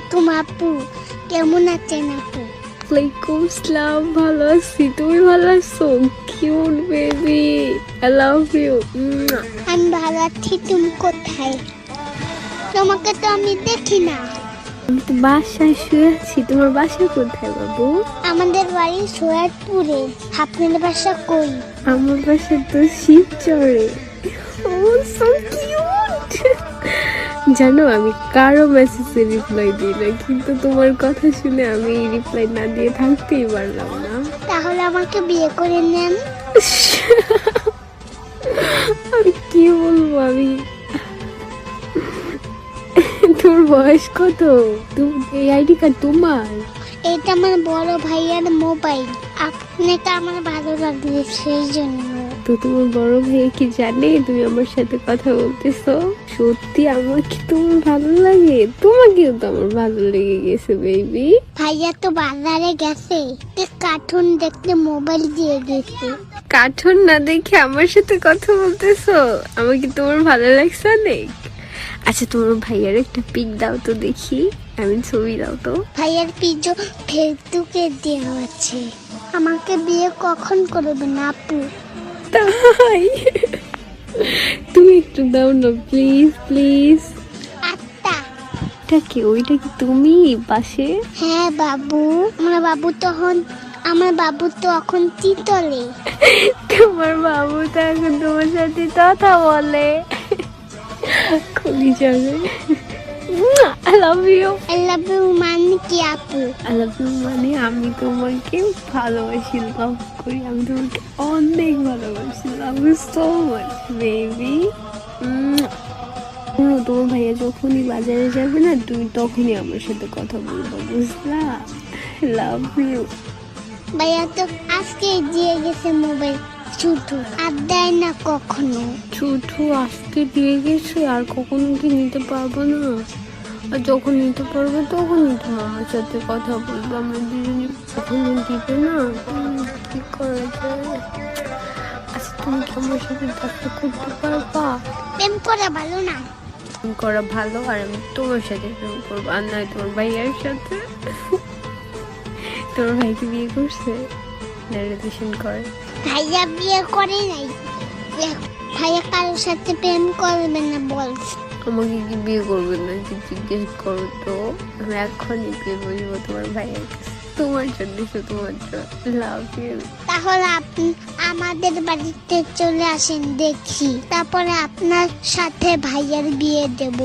আলাইকুম আপু, কেমন আছেন আপু? ওয়ালাইকুম আসসালাম, ভালো আছি। তুমি ভালো আছো? Cute baby, I love you. আমি ভালো আছি। তুমি কোথায়? তোমাকে তো আমি দেখি না। আমি তো বাসায় শুয়ে আছি। তোমার বাসা কোথায় বাবু? আমাদের বাড়ি সৈয়দপুরে। আপনার বাসা কই? আমার বাসা তো শিবচরে। ও সো কিউট। জানো আমি কারো মেসেজে রিপ্লাই দিই না, কিন্তু তোমার কথা শুনে আমি রিপ্লাই না দিয়ে থাকতেই পারলাম না। তাহলে আমাকে বিয়ে করে নেন। আমি কি বলবো, আমি তোর বয়স কত? এই আইডি কার্ড তোমার? এটা আমার বড় ভাইয়ার মোবাইল। আপনাকে আমার ভালো লাগবে সেই জন্য। তো তোমার বড় ভাই কি জানে তুমি আমার সাথে কথা বলতেছো? সত্যি আমার কি তোমার ভালো লাগে? তোমাকেও তো আমার ভালো লেগে গেছে বেবি। ভাইয়া তো বাজারে গেছে, কার্টুন দেখতে মোবাইল দিয়ে গেছে। কার্টুন না দেখে আমার সাথে কথা বলতেছো? আমার কি তোমার ভালো লাগছে অনেক? আচ্ছা তোমার ভাইয়ার একটা পিক দাও তো দেখি, আমি ছবি দাও তো। ভাইয়ার পিজো ফেসবুকে দেওয়া আছে। আমাকে বিয়ে কখন করবেন আপু? তাই তুমি একটু দাও না প্লিজ প্লিজ। আত্মা। এটা কি? ওইটা কি তুমি পাশে? হ্যাঁ বাবু, আমার বাবু তো এখন তিতলে। তোমার বাবু তো এখন তোমার সাথে কথা বলে। খুলি যাবে। I love you. I love you মানে কি আপু? আই লাভ ইউ মানে আমি তোমাকে ভালোবাসি, লাভ করি। আমি তোমাকে অনেক ভালোবাসি। Love you so much baby. তোমার ভাইয়া যখনই বাজারে যাবে না, তুমি তখনই আমার সাথে কথা বলবো, বুঝলা? Love you. ভাইয়া তো আজকে দিয়ে গেছে মোবাইল, শুধু আর দেয় না কখনো। ছুটু আজকে দিয়ে গেছে, আর কখনো কি নিতে পারবো না? আর যখন নিতে পারবো তখনই তো আমার সাথে কথা বলবো। আমরা দুজনে কখনো দিবে না। কি করা যায়? আচ্ছা তুমি কি আমার সাথে দেখা করতে পারবা? প্রেম করা ভালো না। প্রেম করা ভালো, আর আমি তোমার সাথে প্রেম করবো, আর নয় তোমার ভাইয়ের সাথে। তোমার ভাইকে বিয়ে করছে না রিলেশন করে? ভাইয়া বিয়ে করে নাই। ভাইয়া কারোর সাথে প্রেম করবে না বলছে। আমাকে কি বিয়ে করবে না কি জিজ্ঞেস করো তো? আমি এখনই বিয়ে বলবো তোমার ভাইয়ের কাছে, তোমার জন্য, শুধুমাত্র। Love you. তাহলে আপনি আমাদের বাড়িতে চলে আসেন, দেখি তারপরে আপনার সাথে ভাইয়ার বিয়ে দেব।